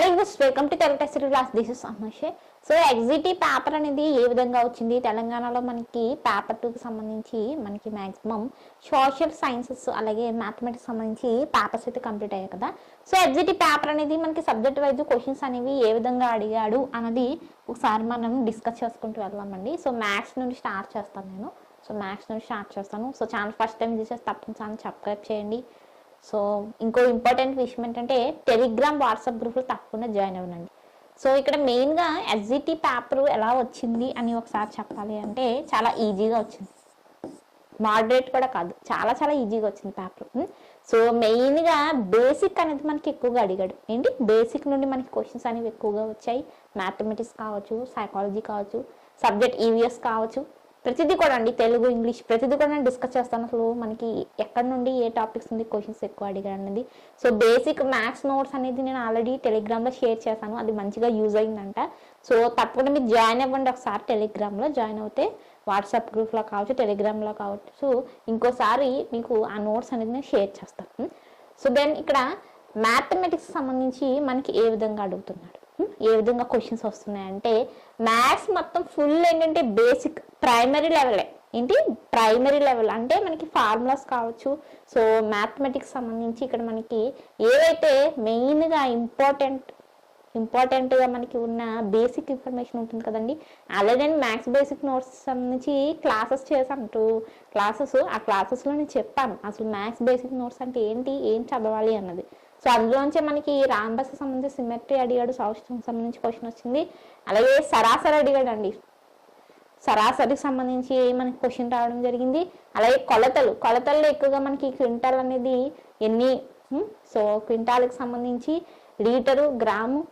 Hello యూస్ welcome to Telugu test class. This is అమర్షే. So ఎగ్జిటీ పేపర్ అనేది ఏ విధంగా వచ్చింది తెలంగాణలో మనకి పేపర్ 2కి సంబంధించి మనకి మ్యాక్సిమం సోషల్ సైన్సెస్ అలాగే మ్యాథమెటిక్స్ సంబంధించి పేపర్స్ అయితే కంప్లీట్ అయ్యాయి కదా. సో ఎగ్జిటీ పేపర్ అనేది మనకి సబ్జెక్ట్ వైజ్ క్వశ్చన్స్ అనేవి ఏ విధంగా అడిగాడు అన్నది ఒకసారి మనం డిస్కస్ చేసుకుంటూ వెళ్దామండి. సో మ్యాథ్స్ నుండి స్టార్ట్ చేస్తాను నేను. సో ఛానల్ ఫస్ట్ టైం చూసేసి తప్పకుండా సబ్స్క్రైబ్ చేయండి. సో ఇంకో ఇంపార్టెంట్ విషయం ఏంటంటే టెలిగ్రామ్ వాట్సాప్ గ్రూప్లో తప్పకుండా జాయిన్ అవ్వనండి. సో ఇక్కడ మెయిన్గా ఎస్జిటి పేపర్ ఎలా వచ్చింది అని ఒకసారి చెప్పాలి అంటే చాలా ఈజీగా వచ్చింది. మోడరేట్ కూడా కాదు, చాలా చాలా ఈజీగా వచ్చింది పేపర్. సో మెయిన్గా బేసిక్ అనేది మనకి ఎక్కువగా అడిగాడు. ఏంటి బేసిక్ నుండి మనకి క్వశ్చన్స్ అనేవి ఎక్కువగా వచ్చాయి. మ్యాథమెటిక్స్ కావచ్చు, సైకాలజీ కావచ్చు, సబ్జెక్ట్ ఈవీఎస్ కావచ్చు, ప్రతిదీ కూడా అండి, తెలుగు ఇంగ్లీష్ ప్రతిదీ కూడా నేను డిస్కస్ చేస్తాను. అసలు మనకి ఎక్కడి నుండి ఏ టాపిక్స్ నుండి క్వశ్చన్స్ ఎక్కువ అడిగాడు అనేది. సో బేసిక్ మ్యాథ్స్ నోట్స్ అనేది నేను ఆల్రెడీ టెలిగ్రామ్లో షేర్ చేశాను, అది మంచిగా యూజ్ అయిందంట. సో తప్పకుండా మీరు జాయిన్ అవ్వండి ఒకసారి. టెలిగ్రామ్లో జాయిన్ అవుతే వాట్సాప్ గ్రూప్లో కావచ్చు, టెలిగ్రామ్లో కావచ్చు, ఇంకోసారి మీకు ఆ నోట్స్ అనేది నేను షేర్ చేస్తాను. సో దెన్ ఇక్కడ మ్యాథమెటిక్స్ సంబంధించి మనకి ఏ విధంగా అడుగుతున్నాడు, ఏ విధంగా క్వశ్చన్స్ వస్తున్నాయంటే మ్యాథ్స్ మొత్తం ఫుల్ ఏంటంటే బేసిక్ ప్రైమరీ లెవెలే. ఏంటి ప్రైమరీ లెవెల్ అంటే మనకి ఫార్ములాస్ కావచ్చు. సో మ్యాథమెటిక్స్ సంబంధించి ఇక్కడ మనకి ఏవైతే మెయిన్గా ఇంపార్టెంట్గా మనకి ఉన్న బేసిక్ ఇన్ఫర్మేషన్ ఉంటుంది కదండి. ఆల్రెడీ నేను మ్యాథ్స్ బేసిక్ నోట్స్ సంబంధించి క్లాసెస్ చేశాను, 2 క్లాసెస్. ఆ క్లాసెస్లో నేను చెప్పాను అసలు మ్యాథ్స్ బేసిక్ నోట్స్ అంటే ఏంటి, ఏం చదవాలి అన్నది. సో అందులోంచే మనకి రాంబస్ సంబంధించి సిమెట్రీ అడిగాడు, సౌష్ఠవం సంబంధించి క్వశ్చన్ వచ్చింది. అలాగే సరాసరి అడిగాడు అండి, సరాసరికి సంబంధించి మనకి క్వశ్చన్ రావడం జరిగింది. అలాగే కొలతల్లో ఎక్కువగా మనకి క్వింటాల్ అనేది ఎన్ని, సో క్వింటాల్కి సంబంధించి లీటరు, గ్రాము.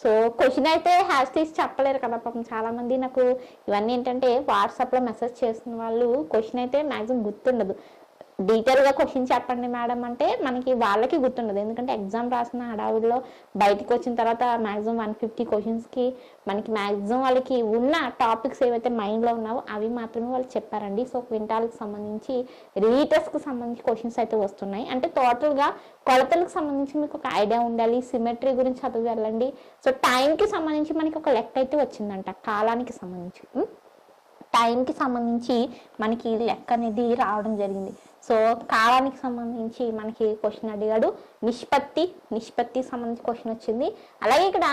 సో క్వశ్చన్ అయితే హ్యాష్ తీసి చెప్పలేరు కదా పాపం చాలా మంది. నాకు ఇవన్నీ ఏంటంటే వాట్సాప్లో మెసేజ్ చేస్తున్న వాళ్ళు క్వశ్చన్ అయితే మ్యాక్సిమం గుర్తుండదు. డీటెయిల్గా క్వశ్చన్ చెప్పండి మేడం అంటే మనకి వాళ్ళకి గుర్తుండదు. ఎందుకంటే ఎగ్జామ్ రాసిన హడావుడిలో బయటకు వచ్చిన తర్వాత మ్యాక్సిమం 150 క్వశ్చన్స్కి మనకి మ్యాక్సిమం వాళ్ళకి ఉన్న టాపిక్స్ ఏవైతే మైండ్లో ఉన్నావో అవి మాత్రమే వాళ్ళు చెప్పారండి. సో క్వింటాల్కి సంబంధించి, లీటర్స్కి సంబంధించి క్వశ్చన్స్ అయితే వస్తున్నాయి. అంటే టోటల్గా కొలతలకు సంబంధించి మీకు ఒక ఐడియా ఉండాలి. సిమెట్రీ గురించి చదివి వెళ్ళండి. సో టైంకి సంబంధించి మనకి ఒక లెక్క అయితే వచ్చిందంట, కాలానికి సంబంధించి టైంకి సంబంధించి మనకి లెక్క అనేది రావడం జరిగింది. సో కాలానికి సంబంధించి మనకి క్వశ్చన్ అడిగాడు. నిష్పత్తి సంబంధించి క్వశ్చన్ వచ్చింది. అలాగే ఇక్కడ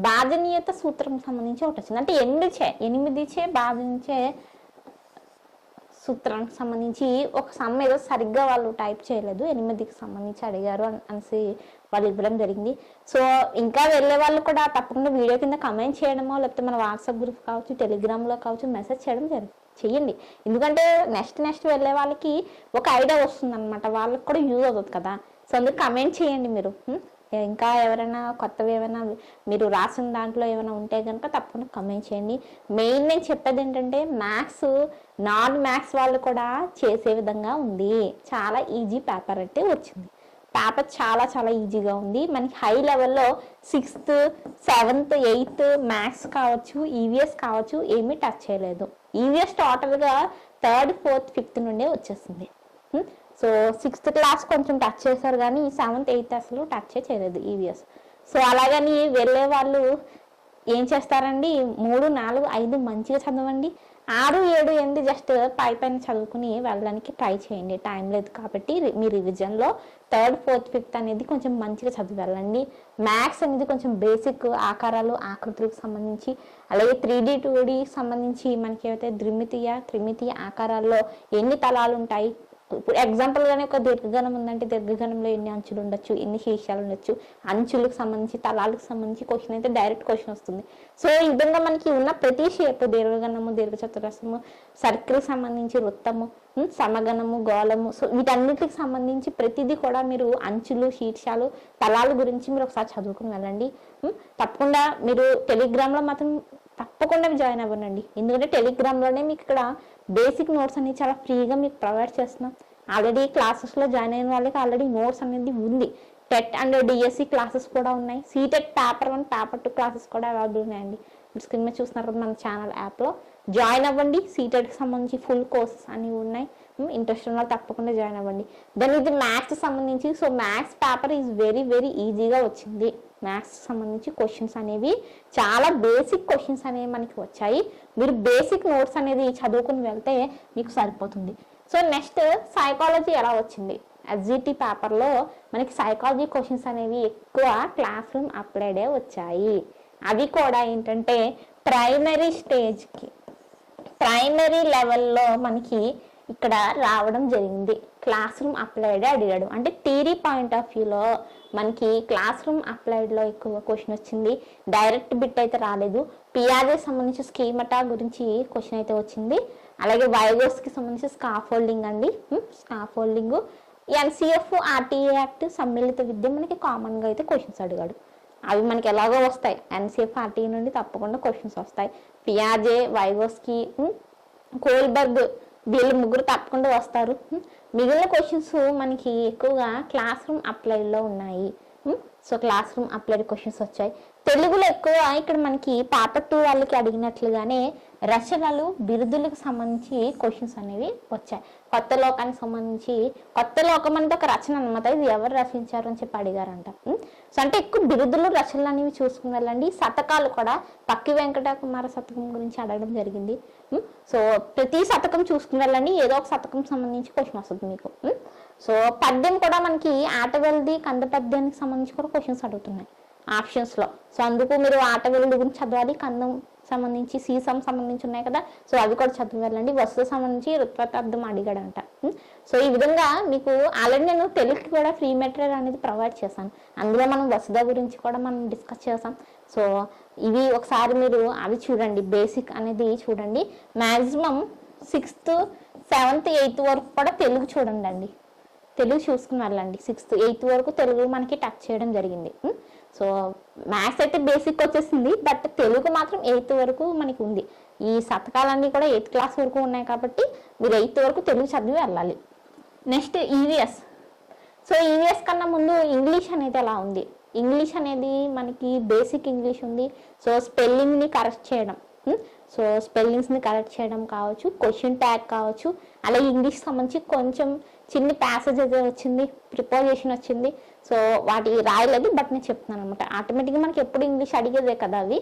బాధనీయత సూత్రం సంబంధించి ఒకటి వచ్చింది. అంటే 8 బాధించే సూత్రానికి సంబంధించి ఒక సమ్ ఏదో సరిగ్గా వాళ్ళు టైప్ చేయలేదు, 8కి సంబంధించి అడిగారు అనేసి వాళ్ళు ఇవ్వడం జరిగింది. సో ఇంకా వెళ్ళే వాళ్ళు కూడా తప్పకుండా వీడియో కింద కమెంట్ చేయడమో లేకపోతే మన వాట్సాప్ గ్రూప్ కావచ్చు, టెలిగ్రామ్లో కావచ్చు మెసేజ్ చేయడం చెయ్యండి. ఎందుకంటే నెక్స్ట్ వెళ్ళే వాళ్ళకి ఒక ఐడియా వస్తుంది అనమాట, వాళ్ళకి కూడా యూజ్ అవుతుంది కదా. సో అందుకు కమెంట్ చేయండి మీరు. ఇంకా ఎవరైనా కొత్తవి ఏమైనా మీరు రాసిన దాంట్లో ఏమైనా ఉంటే కనుక తప్పకుండా కమెంట్ చేయండి. మెయిన్ నేను చెప్పేది ఏంటంటే మ్యాథ్స్ నాన్ మ్యాథ్స్ వాళ్ళు కూడా చేసే విధంగా ఉంది. చాలా ఈజీ పేపర్ అయితే వచ్చింది. పేపర్ చాలా చాలా ఈజీగా ఉంది. మనకి హై లెవెల్లో 6th, 7th, 8th మ్యాథ్స్ కావచ్చు, ఈవీఎస్ కావచ్చు ఏమీ టచ్ చేయలేదు. ఈవీఎస్ టోటల్గా 3rd, 4th, 5th నుండే వచ్చేసింది. సో 6th క్లాస్ కొంచెం టచ్ చేశారు కానీ 7th, 8th అసలు టచ్ చేయలేదు ఈవీఎస్. సో అలాగని వెళ్ళే వాళ్ళు ఏం చేస్తారండి, 3, 4, 5 మంచిగా చదవండి. 6, 7, 8 జస్ట్ పైన చదువుకుని వెళ్ళడానికి ట్రై చేయండి. టైం లేదు కాబట్టి మీ రివిజన్లో 3rd, 4th, 5th అనేది కొంచెం మంచిగా చదివి వెళ్ళండి. మ్యాథ్స్ అనేది కొంచెం బేసిక్ ఆకారాలు, ఆకృతులకు సంబంధించి, అలాగే 3D, 2D సంబంధించి మనకి ఏవైతే త్రిమితీయ ఆకారాల్లో ఎన్ని తలాలు ఉంటాయి. ఇప్పుడు ఎగ్జాంపుల్గానే ఒక దీర్ఘగణం ఉందంటే దీర్ఘగణంలో ఎన్ని అంచులు ఉండొచ్చు, ఎన్ని శీర్షాలు ఉండొచ్చు, అంచులకు సంబంధించి, తలాలకు సంబంధించి క్వశ్చన్ అయితే డైరెక్ట్ క్వశ్చన్ వస్తుంది. సో ఈ విధంగా మనకి ఉన్న ప్రతి షేప్, దీర్ఘగణము, దీర్ఘచతురస్రము, సర్కిల్ సంబంధించి వృత్తము, సమగణము, గోళము, సో వీటన్నిటికి సంబంధించి ప్రతిదీ కూడా మీరు అంచులు, శీర్షాలు, తలాల గురించి మీరు ఒకసారి చదువుకుని వెళ్ళండి. తప్పకుండా మీరు టెలిగ్రామ్లో మాత్రం తప్పకుండా జాయిన్ అవ్వనండి. ఎందుకంటే టెలిగ్రామ్లోనే మీకు ఇక్కడ బేసిక్ నోట్స్ అనేది చాలా ఫ్రీగా మీకు ప్రొవైడ్ చేస్తున్నాం. ఆల్రెడీ క్లాసెస్లో జాయిన్ అయిన వాళ్ళకి ఆల్రెడీ నోట్స్ అనేది ఉంది. టెట్ అండ్ డిఎస్సి క్లాసెస్ కూడా ఉన్నాయి. సీటెట్ పేపర్ 1, పేపర్ 2 క్లాసెస్ కూడా అవైలబుల్ ఉన్నాయండి. స్క్రీన్ మీద చూస్తున్నారు కదా మన ఛానల్ యాప్లో. జాయిన్ అవ్వండి. సీటెడ్కి సంబంధించి ఫుల్ కోర్సెస్ అనేవి ఉన్నాయి. ఇంట్రెస్ట్ ఉన్న వాళ్ళు తప్పకుండా జాయిన్ అవ్వండి. దెన్ ఇది మ్యాథ్స్ సంబంధించి, so maths paper is very very ఈజీగా వచ్చింది. మ్యాథ్స్ సంబంధించి క్వశ్చన్స్ అనేవి చాలా బేసిక్ క్వశ్చన్స్ అనేవి మనకి వచ్చాయి. మీరు బేసిక్ నోట్స్ అనేది చదువుకుని వెళ్తే మీకు సరిపోతుంది. సో నెక్స్ట్ సైకాలజీ ఎలా వచ్చింది? ఎస్జిటి పేపర్లో మనకి సైకాలజీ క్వశ్చన్స్ అనేవి ఎక్కువ క్లాస్ రూమ్ అప్లైడే వచ్చాయి. అవి కూడా ఏంటంటే ప్రైమరీ స్టేజ్కి, ప్రైమరీ లెవెల్లో మనకి ఇక్కడ రావడం జరిగింది. క్లాస్ రూమ్ అప్లైడే అడిగాడు. అంటే థియరీ పాయింట్ ఆఫ్ వ్యూలో మనకి క్లాస్ రూమ్ అప్లైడ్లో ఎక్కువ క్వశ్చన్ వచ్చింది. డైరెక్ట్ బిట్ అయితే రాలేదు. పిఆర్ఏ సంబంధించి స్కీమటా గురించి క్వశ్చన్ అయితే వచ్చింది. అలాగే వైగోస్కి సంబంధించి స్కాఫోల్డింగ్ అండి, స్కాఫోల్డింగ్. ఎన్సిఎఫ్ ఆర్టీఏ యాక్ట్ సమ్మిళిత విద్య మనకి కామన్గా అయితే క్వశ్చన్స్ అడిగాడు. అవి మనకి ఎలాగో వస్తాయి. ఎన్సిఎఫ్ ఆర్టీఏ నుండి తప్పకుండా క్వశ్చన్స్ వస్తాయి. పిఆర్జే, వైగోస్కి, కోల్బర్గ్ వీళ్ళు ముగ్గురు తప్పకుండా వస్తారు. మిగిలిన క్వశ్చన్స్ మనకి ఎక్కువగా క్లాస్ రూమ్ అప్లైడ్లో ఉన్నాయి. So class room applied questions వచ్చాయి. తెలుగులో ఎక్కువ ఇక్కడ మనకి పేపర్ 2 వాళ్ళకి అడిగినట్లుగానే రచనలు, బిరుదులకు సంబంధించి క్వశ్చన్స్ అనేవి వచ్చాయి. కొత్త లోకానికి సంబంధించి, కొత్త లోకం అనేది ఒక రచన అనమాట. ఇది ఎవరు రచించారు అని చెప్పి అడిగారంట. సో అంటే ఎక్కువ బిరుదులు, రచనలు అనేవి చూసుకుని వెళ్ళండి. శతకాలు కూడా పక్కి వెంకట కుమార శతకం గురించి అడగడం జరిగింది. సో ప్రతి శతకం చూసుకుని వెళ్ళండి. ఏదో ఒక శతకం సంబంధించి క్వశ్చన్ వస్తుంది మీకు. సో పద్యం కూడా మనకి ఆటవెల్ది, కంద పద్యానికి సంబంధించి కూడా క్వశ్చన్స్ అడుగుతున్నాయి ఆప్షన్స్లో. సో అందుకు మీరు ఆటవెల్ది గురించి చదవాలి. కందం సంబంధించి, సీసం సంబంధించి ఉన్నాయి కదా, సో అవి కూడా చదివి వెళ్ళండి. వస్తు సంబంధించి ఋత్వతాబ్దం అడిగాడంట. సో ఈ విధంగా మీకు ఆల్రెడీ నేను తెలుగుకి కూడా ఫ్రీ మెటీరియల్ అనేది ప్రొవైడ్ చేశాను. అందులో మనం వసుధ గురించి కూడా మనం డిస్కస్ చేసాం. సో ఇవి ఒకసారి మీరు అవి చూడండి, బేసిక్ అనేది చూడండి. మ్యాక్సిమం 6th, 7th, 8th వరకు కూడా తెలుగు చూడండి అండి. తెలుగు చూసుకుని వెళ్ళండి. 6th, 8th వరకు తెలుగు మనకి టచ్ చేయడం జరిగింది. సో మ్యాథ్స్ అయితే బేసిక్ వచ్చేసింది, బట్ తెలుగు మాత్రం 8th వరకు మనకి ఉంది. ఈ శతకాలన్నీ కూడా 8th క్లాస్ వరకు ఉన్నాయి కాబట్టి మీరు 8th వరకు తెలుగు చదివి వెళ్ళాలి. Next EVS. సో ఈవీఎస్ కన్నా ముందు ఇంగ్లీష్ అనేది ఎలా ఉంది? ఇంగ్లీష్ అనేది మనకి బేసిక్ ఇంగ్లీష్ ఉంది. సో స్పెల్లింగ్ని కరెక్ట్ చేయడం, సో స్పెల్లింగ్స్ని కరెక్ట్ చేయడం కావచ్చు, క్వశ్చన్ ట్యాగ్ కావచ్చు. అలాగే ఇంగ్లీష్ సంబంధించి కొంచెం చిన్న ప్యాసేజ్ అయితే వచ్చింది, ప్రిపోజిషన్ వచ్చింది. సో వాటి రాయలేదు, బట్ నేను చెప్తున్నాను అనమాట. ఆటోమేటిక్గా మనకి ఎప్పుడు ఇంగ్లీష్ అడిగేదే కదా అవి.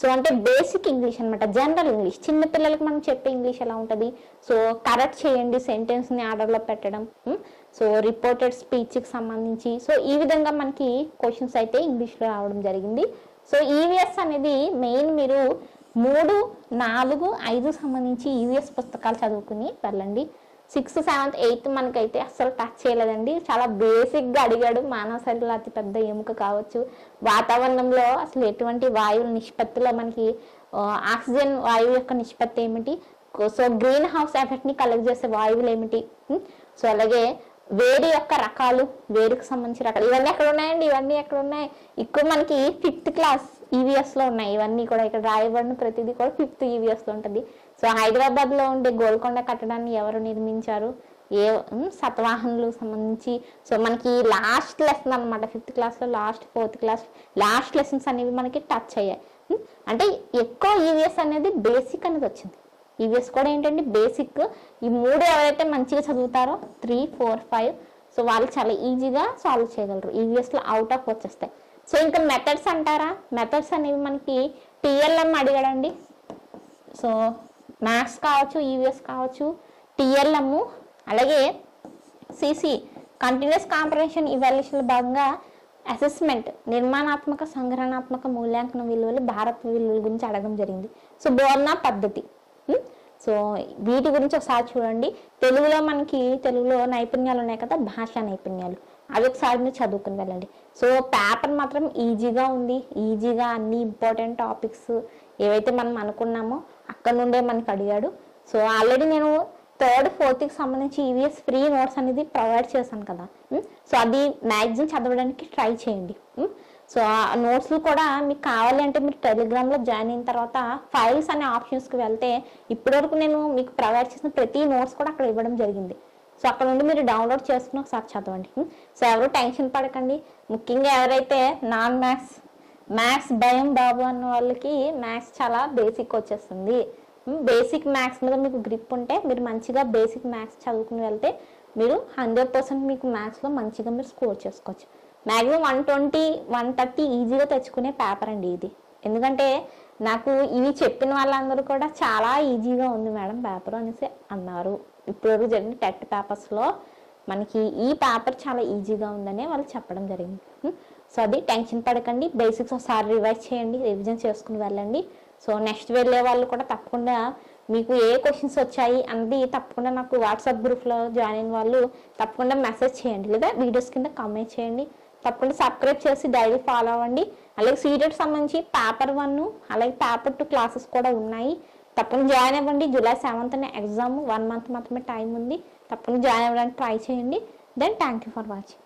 సో అంటే బేసిక్ ఇంగ్లీష్ అనమాట, జనరల్ ఇంగ్లీష్. చిన్న పిల్లలకి మనం చెప్పే ఇంగ్లీష్ ఎలా ఉంటుంది? సో కరెక్ట్ చేయండి, సెంటెన్స్ని ఆర్డర్లో పెట్టడం. సో రిపోర్టెడ్ స్పీచ్కి సంబంధించి సో ఈ విధంగా మనకి క్వశ్చన్స్ అయితే ఇంగ్లీష్లో రావడం జరిగింది. సో ఈవీఎస్ అనేది మెయిన్ మీరు 3, 4, 5 సంబంధించి ఈవీఎస్ పుస్తకాలు చదువుకుని వెళ్ళండి. 6th, 7th, 8th మనకైతే అస్సలు టచ్ చేయలేదండి. చాలా బేసిక్గా అడిగాడు. మానవ శరీరంలో అతిపెద్ద ఎముక కావచ్చు, వాతావరణంలో అసలు ఎటువంటి వాయువుల నిష్పత్తిలో మనకి ఆక్సిజన్ వాయువు యొక్క నిష్పత్తి ఏమిటి, సో గ్రీన్ హౌస్ ఎఫెక్ట్ని కలెక్ట్ చేసే వాయువులు ఏమిటి, సో అలాగే వేడి యొక్క రకాలు, వేడికి సంబంధించిన రకాలు, ఇవన్నీ ఎక్కడ ఉన్నాయండి? ఇవన్నీ ఎక్కడ ఉన్నాయి? ఎక్కువ మనకి 5th క్లాస్ ఈవీఎస్లో ఉన్నాయి. ఇవన్నీ కూడా ఇక్కడ రాయబడిన ప్రతిదీ కూడా 5th ఈవీఎస్లో ఉంటుంది. సో హైదరాబాద్లో ఉండే గోల్కొండ కట్టడాన్ని ఎవరు నిర్మించారు, ఏ సతవాహనులు సంబంధించి, సో మనకి లాస్ట్ లెసన్ అనమాట. 5th క్లాస్లో last, 4th class last lessons అనేవి మనకి టచ్ అయ్యాయి. అంటే ఎక్కువ ఈవీఎస్ అనేది బేసిక్ అనేది వచ్చింది. ఈవీఎస్ కూడా ఏంటంటే బేసిక్. ఈ 3 ఎవరైతే మంచిగా చదువుతారో 3, 4, 5 సో వాళ్ళు చాలా ఈజీగా సాల్వ్ చేయగలరు. ఈవీఎస్లో అవుట్ ఆఫ్ వచ్చేస్తాయి. సో ఇంకా మెథడ్స్ అంటారా? మెథడ్స్ అనేవి మనకి టీఎల్ఎం అడిగాడండి. సో మ్యాథ్స్ కావచ్చు, ఈవీఎస్ కావచ్చు, టీఎల్ఎం, అలాగే సిసి కంటిన్యూస్ కాంప్రహెన్షన్ ఇవాల్యుయేషన్ భాగంగా అసెస్మెంట్, నిర్మాణాత్మక, సంగ్రహణాత్మక మూల్యాంకన విలువలు, భారత విలువల గురించి అడగడం జరిగింది. సో బోర్నా పద్ధతి. సో వీటి గురించి ఒకసారి చూడండి. తెలుగులో నైపుణ్యాలు ఉన్నాయి కదా, భాషా నైపుణ్యాలు, అవి ఒకసారి మీరు చదువుకుని వెళ్ళండి. సో పేపర్ మాత్రం ఈజీగా ఉంది. ఈజీగా అన్ని ఇంపార్టెంట్ టాపిక్స్ ఏవైతే మనం అనుకున్నామో అక్కడ నుండే మనకి అడిగాడు. సో ఆల్రెడీ నేను 3rd, 4th సంబంధించి ఈవీఎస్ ఫ్రీ నోట్స్ అనేది ప్రొవైడ్ చేశాను కదా. సో అది మ్యాక్సిమం చదవడానికి ట్రై చేయండి. సో ఆ నోట్స్లు కూడా మీకు కావాలి అంటే మీరు టెలిగ్రామ్లో జాయిన్ అయిన తర్వాత ఫైల్స్ అనే ఆప్షన్స్కి వెళ్తే ఇప్పటివరకు నేను మీకు ప్రొవైడ్ చేసిన ప్రతి నోట్స్ కూడా అక్కడ ఇవ్వడం జరిగింది. సో అక్కడ నుండి మీరు డౌన్లోడ్ చేసుకుని ఒకసారి చదవండి. సో ఎవరు టెన్షన్ పడకండి. ముఖ్యంగా ఎవరైతే నాన్ మ్యాథ్స్ భయం బాబు అన్న వాళ్ళకి మ్యాథ్స్ చాలా బేసిక్ వచ్చేస్తుంది. బేసిక్ మ్యాథ్స్ మీద మీకు గ్రిప్ ఉంటే మీరు మంచిగా బేసిక్ మ్యాథ్స్ చదువుకుని వెళ్తే మీరు 100% మీకు మ్యాథ్స్లో మంచిగా మీరు స్కోర్ చేసుకోవచ్చు. మ్యాక్సిమం 120, 130 ఈజీగా తెచ్చుకునే పేపర్ అండి ఇది. ఎందుకంటే నాకు ఇవి చెప్పిన వాళ్ళందరూ కూడా చాలా ఈజీగా ఉంది మేడం పేపర్ అనేసి అన్నారు. ఇప్పటివరకు జరిగిన టెట్ పేపర్స్లో మనకి ఈ పేపర్ చాలా ఈజీగా ఉందని వాళ్ళు చెప్పడం జరిగింది. సో అది టెన్షన్ పడకండి, బేసిక్స్ ఒకసారి రివైజ్ చేయండి, రివిజన్ చేసుకుని వెళ్ళండి. సో నెక్స్ట్ వెళ్ళే వాళ్ళు కూడా తప్పకుండా మీకు ఏ క్వశ్చన్స్ వచ్చాయి అన్నది తప్పకుండా నాకు వాట్సాప్ గ్రూప్లో జాయిన్ అయిన వాళ్ళు తప్పకుండా మెసేజ్ చేయండి, లేదా వీడియోస్ కింద కామెంట్ చేయండి. తప్పకుండా సబ్స్క్రైబ్ చేసి డైలీ ఫాలో అవ్వండి. అలాగే సీటెట్ సంబంధించి పేపర్ 1 అలాగే పేపర్ 2 క్లాసెస్ కూడా ఉన్నాయి. తప్పకుండా జాయిన్ అవ్వండి. జూలై 7th ఎగ్జామ్, 1 month మాత్రమే టైం ఉంది. తప్పకుండా జాయిన్ అవ్వడానికి ట్రై చేయండి. Then thank you for watching.